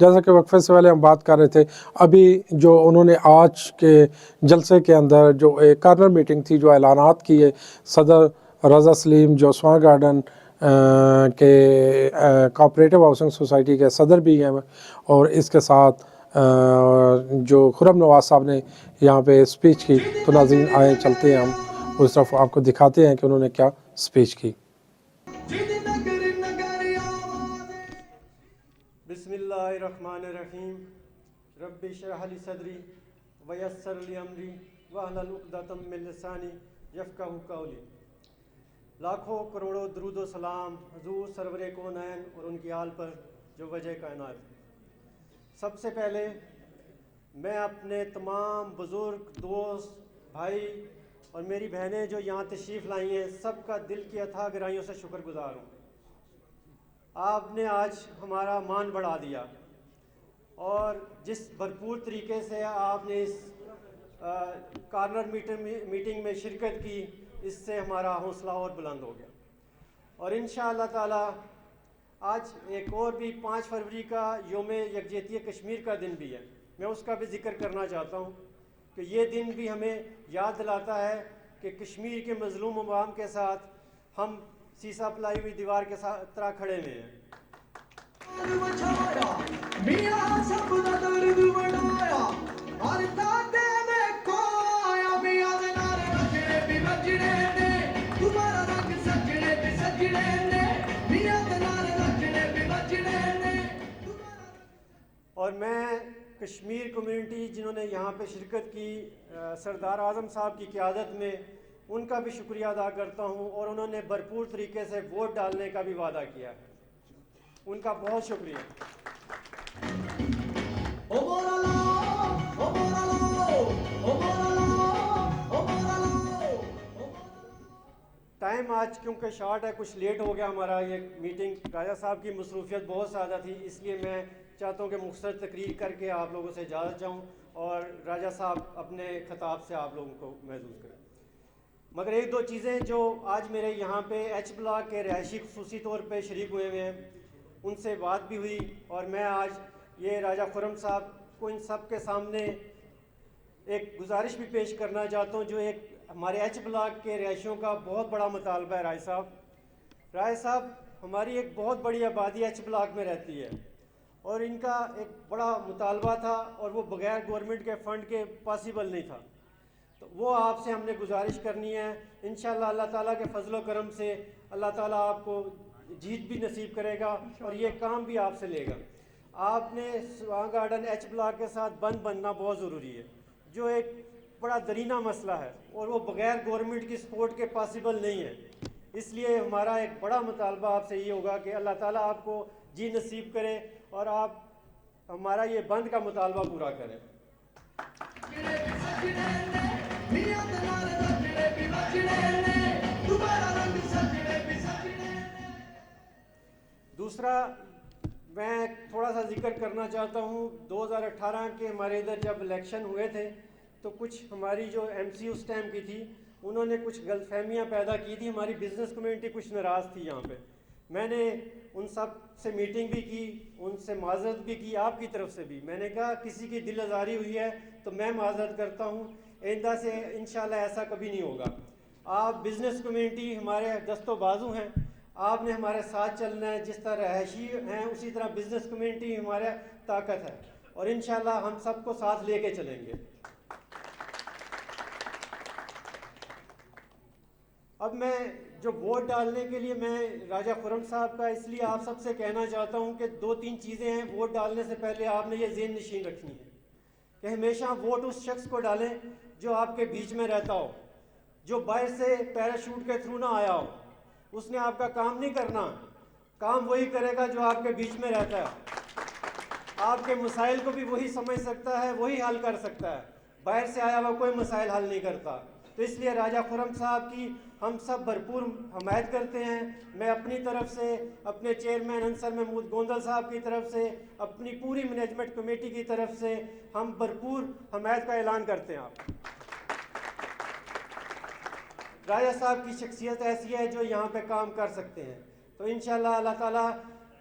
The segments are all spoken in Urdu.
جیسا کہ وقفے سے پہلے ہم بات کر رہے تھے، ابھی جو انہوں نے آج کے جلسے کے اندر جو ایک کارنر میٹنگ تھی، جو اعلانات کیے، صدر رضا سلیم جو سوان گارڈن کے کوآپریٹو ہاؤسنگ سوسائٹی کے صدر بھی ہیں، اور اس کے ساتھ جو خرم نواز صاحب نے یہاں پہ سپیچ کی، تو ناظرین آئے چلتے ہیں ہم اس طرف، آپ کو دکھاتے ہیں کہ انہوں نے کیا سپیچ کی۔ بسم اللہ الرحمن الرحیم، رب اشرح لی صدری ویسر لی امری واحلل عقدۃ من لسانی یفقہوا قولی۔ لاکھوں کروڑوں درود و سلام حضور سرور کونین اور ان کی آل پر جو وجہ کائنات۔ سب سے پہلے میں اپنے تمام بزرگ دوست بھائی اور میری بہنیں جو یہاں تشریف لائی ہیں، سب کا دل کی اتھاہ گہرائیوں سے شکر گزار ہوں۔ آپ نے آج ہمارا مان بڑھا دیا، اور جس بھرپور طریقے سے آپ نے اس کارنر میٹنگ میں شرکت کی، اس سے ہمارا حوصلہ اور بلند ہو گیا۔ اور انشاءاللہ تعالی آج ایک اور بھی 5 فروری کا یوم یکجہتی کشمیر کا دن بھی ہے، میں اس کا بھی ذکر کرنا چاہتا ہوں کہ یہ دن بھی ہمیں یاد دلاتا ہے کہ کشمیر کے مظلوم عوام کے ساتھ ہم سیسا پلائی ہوئی دیوار کے طرح کھڑے ہوئے ہیں۔ اور میں کشمیر کمیونٹی جنہوں نے یہاں پہ شرکت کی، سردار اعظم صاحب کی قیادت میں، ان کا بھی شکریہ ادا کرتا ہوں، اور انہوں نے بھرپور طریقے سے ووٹ ڈالنے کا بھی وعدہ کیا ہے، ان کا بہت شکریہ۔ ٹائم آج کیونکہ شارٹ ہے، کچھ لیٹ ہو گیا ہمارا یہ میٹنگ، راجہ صاحب کی مصروفیت بہت زیادہ تھی، اس لیے میں چاہتا ہوں کہ مختصر تقریر کر کے آپ لوگوں سے اجازت جاؤں اور راجہ صاحب اپنے خطاب سے آپ لوگوں کو محظوظ کریں۔ مگر ایک دو چیزیں جو آج میرے یہاں پہ ایچ بلاک کے رہائشی خصوصی طور پہ شریک ہوئے ہوئے ہیں، ان سے بات بھی ہوئی، اور میں آج یہ راجہ خرم صاحب کو ان سب کے سامنے ایک گزارش بھی پیش کرنا چاہتا ہوں، جو ایک ہمارے ایچ بلاک کے رہائشیوں کا بہت بڑا مطالبہ ہے۔ رائے صاحب ہماری ایک بہت بڑی آبادی ایچ بلاک میں رہتی ہے، اور ان کا ایک بڑا مطالبہ تھا، اور وہ بغیر گورنمنٹ کے فنڈ کے پاسیبل نہیں تھا، تو وہ آپ سے ہم نے گزارش کرنی ہے۔ انشاءاللہ اللہ تعالیٰ کے فضل و کرم سے اللہ تعالیٰ آپ کو جیت بھی نصیب کرے گا، اور یہ کام بھی آپ سے لے گا۔ آپ نے سوان گارڈن ایچ بلاک کے ساتھ بند بننا بہت ضروری ہے، جو ایک بڑا درینہ مسئلہ ہے، اور وہ بغیر گورنمنٹ کی سپورٹ کے پاسیبل نہیں ہے۔ اس لیے ہمارا ایک بڑا مطالبہ آپ سے یہ ہوگا کہ اللہ تعالیٰ آپ کو جی نصیب کرے، اور آپ ہمارا یہ بند کا مطالبہ پورا کریں۔ دوسرا میں تھوڑا سا ذکر کرنا چاہتا ہوں، 2018 کے ہمارے ادھر جب الیکشن ہوئے تھے، تو کچھ ہماری جو ایم سی اس ٹائم کی تھی، انہوں نے کچھ غلط فہمیاں پیدا کی تھی، ہماری بزنس کمیونٹی کچھ ناراض تھی یہاں پہ۔ میں نے ان سب سے میٹنگ بھی کی، ان سے معذرت بھی کی، آپ کی طرف سے بھی۔ میں نے کہا کسی کی دل آزاری ہوئی ہے تو میں معذرت کرتا ہوں، آئندہ سے انشاءاللہ ایسا کبھی نہیں ہوگا۔ آپ بزنس کمیونٹی ہمارے دست و بازو ہیں، آپ نے ہمارے ساتھ چلنا ہے، جس طرح رہائشی ہیں اسی طرح بزنس کمیونٹی ہمارے طاقت ہے، اور انشاءاللہ ہم سب کو ساتھ لے کے چلیں گے۔ اب میں جو ووٹ ڈالنے کے لیے میں راجہ خرم صاحب کا اس لیے آپ سب سے کہنا چاہتا ہوں کہ 2-3 چیزیں ہیں ووٹ ڈالنے سے پہلے آپ نے یہ ذہن نشین رکھنی ہے کہ ہمیشہ ووٹ اس شخص کو ڈالیں جو آپ کے بیچ میں رہتا ہو، جو باہر سے پیراشوٹ کے تھرو نہ آیا ہو۔ اس نے آپ کا کام نہیں کرنا، کام وہی کرے گا جو آپ کے بیچ میں رہتا ہے۔ آپ کے مسائل کو بھی وہی سمجھ سکتا ہے، وہی حل کر سکتا ہے، باہر سے آیا ہوا کوئی مسائل حل نہیں کرتا۔ تو اس لیے راجہ خرم صاحب کی ہم سب بھرپور حمایت کرتے ہیں۔ میں اپنی طرف سے، اپنے چیئرمین انصر محمود گوندل صاحب کی طرف سے، اپنی پوری مینجمنٹ کمیٹی کی طرف سے ہم بھرپور حمایت کا اعلان کرتے ہیں۔ آپ راجہ صاحب کی شخصیت ایسی ہے جو یہاں پہ کام کر سکتے ہیں، تو انشاءاللہ اللہ تعالیٰ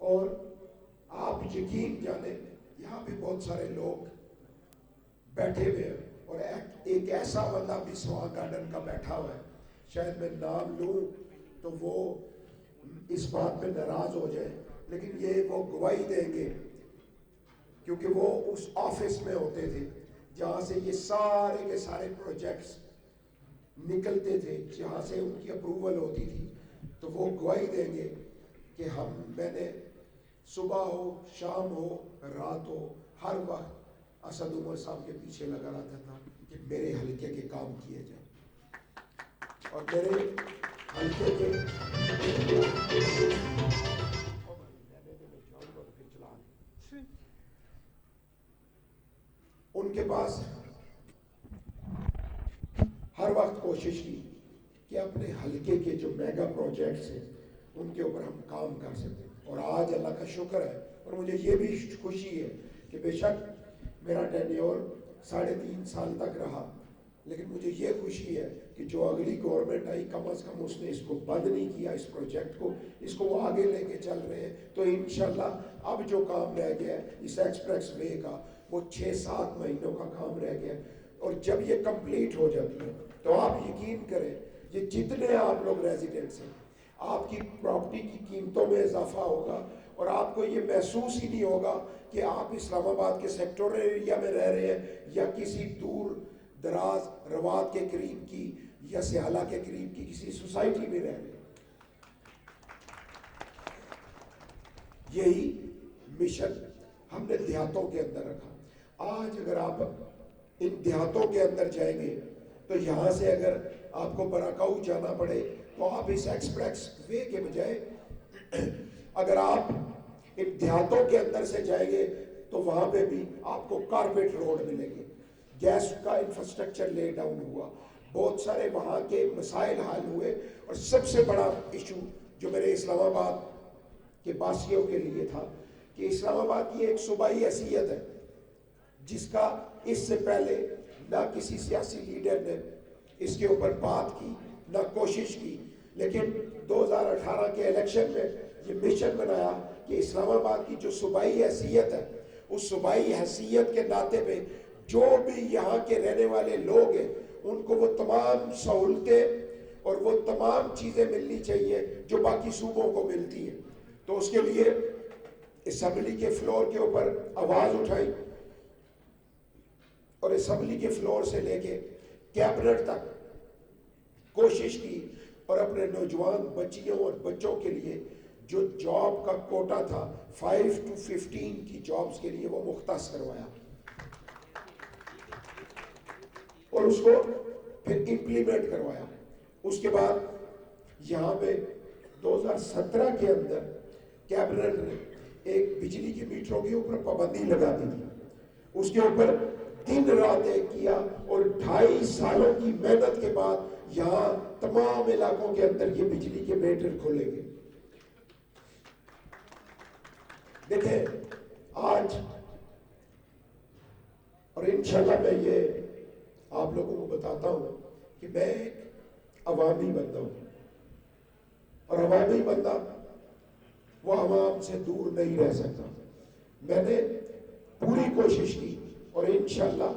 اور آپ یقین جانیں یہاں بھی بہت سارے لوگ بیٹھے ہوئے ہیں اور ایک ایسا بندہ بھی سواں گارڈن کا بیٹھا ہوا ہے, شاید میں نام لوں تو وہ اس بات میں ناراض ہو جائے, لیکن یہ وہ گواہی دیں گے کیونکہ وہ اس آفس میں ہوتے تھے جہاں سے یہ سارے کے سارے پروجیکٹس نکلتے تھے, جہاں سے ان کی اپروول ہوتی تھی. تو وہ گواہی دیں گے کہ میں نے صبح ہو, شام ہو, رات ہو, ہر وقت اسد عمر صاحب کے پیچھے لگا رہتا تھا کہ میرے حلقے کے کام کیے جائیں. اور میرے حلقے کے ان کے پاس ہر وقت کوشش کی کہ اپنے حلقے کے جو میگا پروجیکٹس ہیں ان کے اوپر ہم کام کر سکیں. اور آج اللہ کا شکر ہے, اور مجھے یہ بھی خوشی ہے کہ بے شک میرا ٹینیور 3.5 سال تک رہا, لیکن مجھے یہ خوشی ہے کہ جو اگلی گورنمنٹ آئی کم از کم اس نے اس کو بند نہیں کیا, اس پروجیکٹ کو, اس کو وہ آگے لے کے چل رہے ہیں. تو انشاءاللہ اب جو کام رہ گیا ہے اس ایکسپریس وے کا وہ 6-7 مہینوں کا کام رہ گیا, اور جب یہ کمپلیٹ ہو جاتی ہے تو آپ یقین کریں یہ جتنے آپ لوگ ریزیڈنٹس ہیں آپ کی پراپرٹی کی قیمتوں میں اضافہ ہوگا, اور آپ کو یہ محسوس ہی نہیں ہوگا کہ آپ اسلام آباد کے سیکٹورل ایریا میں رہ رہے ہیں یا کسی دور دراز رواد کے قریب کی یا سیالہ کے قریب کی کسی سوسائٹی میں رہ رہے ہیں. یہی مشن ہم نے دیہاتوں کے اندر رکھا. آج اگر آپ ان دیہاتوں کے اندر جائیں گے تو یہاں سے اگر آپ کو براکاؤ جانا پڑے تو آپ اس ایکسپریس وے کے بجائے اگر آپ ان دیہاتوں کے اندر سے جائیں گے تو وہاں پہ بھی آپ کو کارپیٹ روڈ ملیں گے. گیس کا انفراسٹرکچر لے ڈاؤن ہوا, بہت سارے وہاں کے مسائل حل ہوئے, اور سب سے بڑا ایشو جو میرے اسلام آباد کے باسیوں کے لیے تھا کہ اسلام آباد کی ایک صوبائی حیثیت ہے جس کا اس سے پہلے نہ کسی سیاسی لیڈر نے اس کے اوپر بات کی نہ کوشش کی, لیکن 2018 کے الیکشن میں یہ مشن بنایا کہ اسلام آباد کی جو صوبائی حیثیت ہے اس صوبائی حیثیت کے ناطے پہ جو بھی یہاں کے رہنے والے لوگ ہیں ان کو وہ تمام سہولتیں اور وہ تمام چیزیں ملنی چاہیے جو باقی صوبوں کو ملتی ہیں. تو اس کے لیے اسمبلی کے فلور کے اوپر آواز اٹھائی اور اسمبلی کے فلور سے لے کے کیبنٹ تک کوشش کی, اور اپنے نوجوان بچیوں اور بچوں کے لیے جو جاب کا کوٹا تھا 5 to 15 کی جابز کے لیے وہ مختص کروایا, اور اس کو پھر امپلیمنٹ کروایا. اس کے بعد یہاں پہ 2017 کے اندر کیبنٹ نے ایک بجلی کے میٹروں کے اوپر پابندی لگا دی تھی, اس کے اوپر دن رات ایک کیا, اور 2.5 سالوں کی محنت کے بعد یہاں تمام علاقوں کے اندر یہ بجلی کے میٹر کھولیں گے. دیکھیں آج, اور انشاءاللہ میں یہ آپ لوگوں کو بتاتا ہوں کہ میں ایک عوامی بندہ ہوں, اور عوامی بندہ وہ عوام سے دور نہیں رہ سکتا. میں نے پوری کوشش کی, اور انشاءاللہ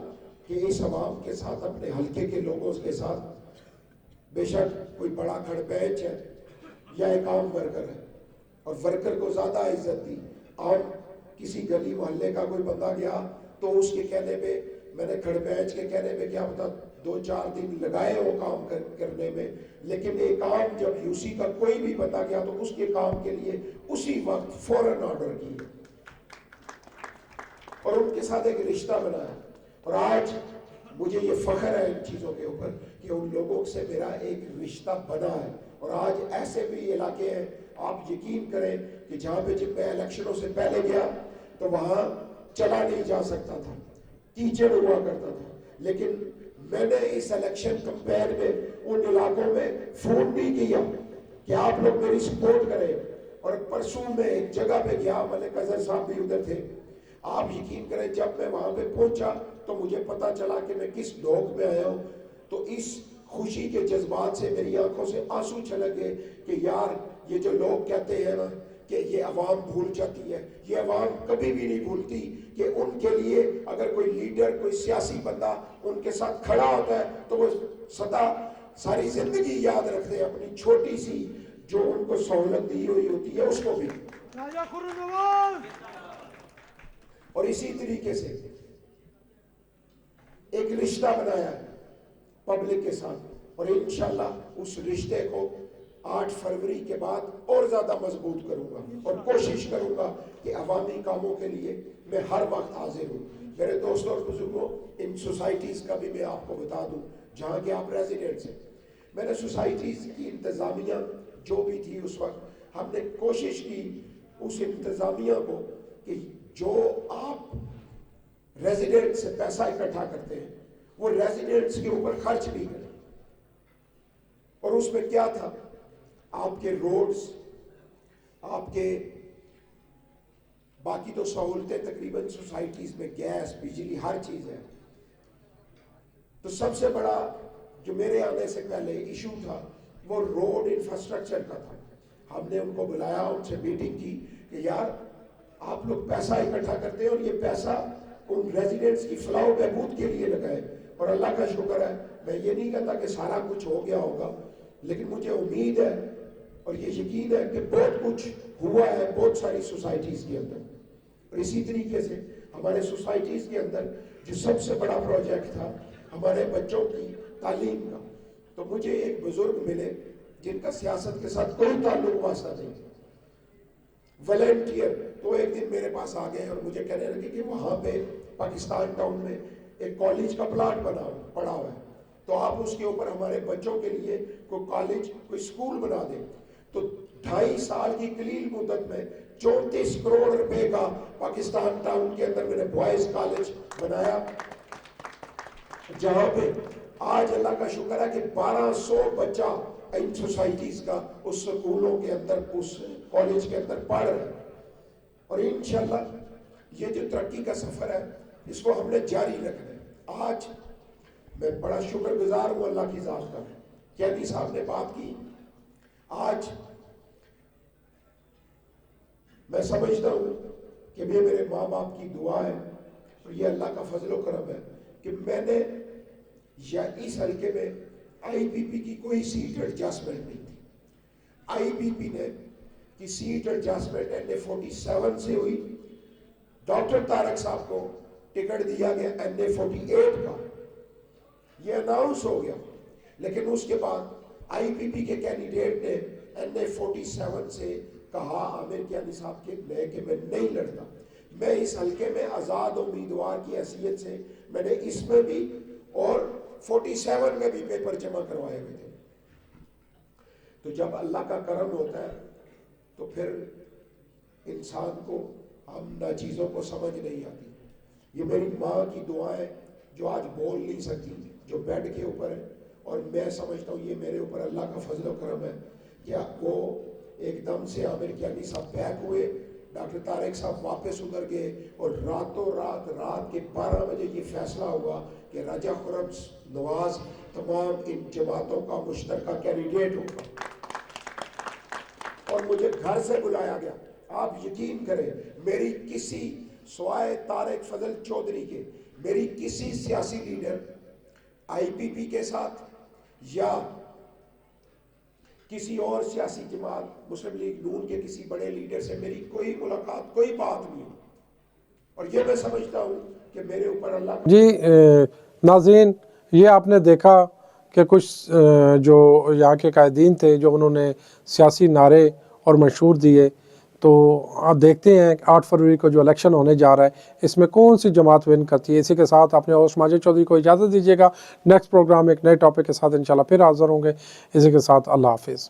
کہ اس عوام کے ساتھ اپنے حلقے کے لوگوں کے ساتھ, بے شک کوئی بڑا کھڑ پینچ ہے یا ایک عام ورکر ہے, اور ورکر کو زیادہ عزت دی. عام کسی گلی محلے کا کوئی بندہ گیا تو اس کے کہنے پہ, میں نے کھڑ پینچ کے کہنے پہ کیا پتا 2-4 دن لگائے وہ کام کرنے میں, لیکن ایک عام جب یوسی کا کوئی بھی بندہ گیا تو اس کے کام کے لیے اسی وقت فوراً آرڈر کیے اور ان کے ساتھ ایک رشتہ بنایا. اور آج مجھے یہ فخر ہے ان چیزوں کے اوپر کہ ان لوگوں سے میرا ایک رشتہ بنا ہے. اور آج ایسے بھی علاقے ہیں آپ یقین کریں کہ جہاں پہ جب میں الیکشنوں سے پہلے گیا تو وہاں چلا نہیں جا سکتا تھا, کیچڑ ہوا کرتا تھا, لیکن میں نے اس الیکشن کمپیر میں ان علاقوں میں فون بھی کیا کہ آپ لوگ میری سپورٹ کریں. اور پرسوں میں ایک جگہ پہ گیا, ملک اظہر صاحب بھی ادھر تھے, آپ یقین کریں جب میں وہاں پہ پہنچا تو مجھے پتا چلا کہ میں کس ڈھوک میں آیا ہوں, تو اس خوشی کے جذبات سے میری آنکھوں سے آنسو چھلک گئے کہ یار یہ جو لوگ کہتے ہیں نا کہ یہ عوام بھول جاتی ہے. یہ عوام کبھی بھی نہیں بھولتی کہ ان کے لیے اگر کوئی لیڈر, کوئی سیاسی بندہ ان کے ساتھ کھڑا ہوتا ہے تو وہ ساری زندگی یاد رکھتے ہیں اپنی چھوٹی سی جو ان کو سہولت دی ہوئی ہوتی ہے اس کو بھی. راجہ خرم نواز. اور اسی طریقے سے ایک رشتہ بنایا ہے پبلک کے ساتھ, اور انشاءاللہ اس رشتے کو 8 فروری کے بعد اور زیادہ مضبوط کروں گا اور کوشش کروں گا کہ عوامی کاموں کے لیے میں ہر وقت حاضر ہوں. میرے دوستوں اور بزرگوں, ان سوسائٹیز کا بھی میں آپ کو بتا دوں جہاں کے آپ ریزیڈنٹس ہیں. میں نے سوسائٹیز کی انتظامیہ جو بھی تھی اس وقت ہم نے کوشش کی اس انتظامیہ کو کہ جو آپ ریزیڈنٹ سے پیسہ اکٹھا کرتے ہیں وہ ریزیڈنٹس کے اوپر خرچ بھی کریں. اور اس میں کیا تھا, آپ کے روڈز, آپ کے باقی تو سہولتیں تقریباً سوسائٹیز میں گیس, بجلی, ہر چیز ہے. تو سب سے بڑا جو میرے آنے سے پہلے ایشو تھا وہ روڈ انفراسٹرکچر کا تھا. ہم نے ان کو بلایا, ان سے میٹنگ کی کہ یار آپ لوگ پیسہ اکٹھا کرتے ہیں اور یہ پیسہ ان ریزیڈنٹس کی فلاح و بہبود کے لیے لگائے. اور اللہ کا شکر ہے, میں یہ نہیں کہتا کہ سارا کچھ ہو گیا ہوگا, لیکن مجھے امید ہے اور یہ یقین ہے کہ بہت کچھ ہوا ہے بہت ساری سوسائٹیز کے اندر. اور اسی طریقے سے ہمارے سوسائٹیز کے اندر جو سب سے بڑا پروجیکٹ تھا ہمارے بچوں کی تعلیم کا, تو مجھے ایک بزرگ ملے جن کا سیاست کے ساتھ کوئی تعلق واسطہ نہیں, والنٹیئر. تو ایک دن میرے پاس آ گئے اور مجھے کہنے لگے کہ وہاں پہ پاکستان ٹاؤن میں ایک کالج کا پلاٹ پڑا ہوا ہے, تو آپ اس کے اوپر ہمارے بچوں کے لیے کوئی کالج, کوئی اسکول بنا دیں. تو 2.5 سال کی قلیل مدت میں 34 کروڑ روپے کا پاکستان ٹاؤن کے اندر میں نے بوائز کالج بنایا, جہاں پہ آج اللہ کا شکر ہے کہ 1200 بچہ ان سوسائٹیز کا اس سکولوں کے اندر, اس کالج کے اندر پڑھ رہے ہیں. اور انشاءاللہ یہ جو ترقی کا سفر ہے اس کو ہم نے جاری رکھنا ہے. آج میں بڑا شکر گزار ہوں اللہ کی ذات کا. قیدی صاحب نے بات کی, آج میں سمجھتا ہوں کہ یہ میرے ماں باپ کی دعا ہے اور یہ اللہ کا فضل و کرم ہے کہ میں نے یا اس حلقے میں آئی بی پی کی کوئی سیٹ ایڈجسٹمنٹ نہیں تھی. آئی بی پی نے کی سیٹ ایڈجسٹمنٹ NA47 سے ہوئی. ڈاکٹر طارق صاحب کو ٹکٹ دیا گیا NA48 کا, یہ اناؤنس ہو گیا, لیکن اس کے بعد آئی پی پی کے کینڈیڈیٹ نے NA47 سے کہا عامر قیانی صاحب کے لے کہ میں نہیں لڑتا. میں اس حلقے میں آزاد امیدوار کی حیثیت سے میں نے اس میں بھی اور 47 میں بھی پیپر جمع کروائے ہوئے تھے. تو جب اللہ کا کرم ہوتا ہے تو پھر انسان کو ہم نہ چیزوں کو سمجھ نہیں آتی. یہ میری ماں کی دعا ہے جو آج بول نہیں سکتی, جو بیڈ کے اوپر ہے, اور میں سمجھتا ہوں یہ میرے اوپر اللہ کا فضل و کرم ہے کہ وہ ایک دم سے عامر قیانی صاحب بیک ہوئے, ڈاکٹر طارق صاحب واپس ادھر گئے, اور راتوں رات کے 12 بجے یہ فیصلہ ہوا کہ راجہ خرم نواز تمام ان جماعتوں کا مشترکہ کینڈیڈیٹ ہوگا. اور مجھے گھر سے بلایا گیا. آپ یقین کریں, میری کسی سوائے طارق فضل چودھری کے میری کسی سیاسی لیڈر آئی پی پی کے ساتھ یا کسی اور سیاسی جماعت, مسلم لیگ نون کے کسی بڑے لیڈر سے میری کوئی ملاقات, کوئی بات نہیں. اور یہ میں سمجھتا ہوں کہ میرے اوپر اللہ جی ناظرین, یہ آپ نے دیکھا کہ کچھ جو یہاں کے قائدین تھے جو انہوں نے سیاسی نعرے اور منشور دیے. تو آپ دیکھتے ہیں 8 فروری کو جو الیکشن ہونے جا رہا ہے اس میں کون سی جماعت ون کرتی ہے. اسی کے ساتھ اپنے ہوسٹ ماجد چودھری کو اجازت دیجیے گا. نیکسٹ پروگرام ایک نئے ٹاپک کے ساتھ انشاءاللہ پھر حاضر ہوں گے. اسی کے ساتھ اللہ حافظ.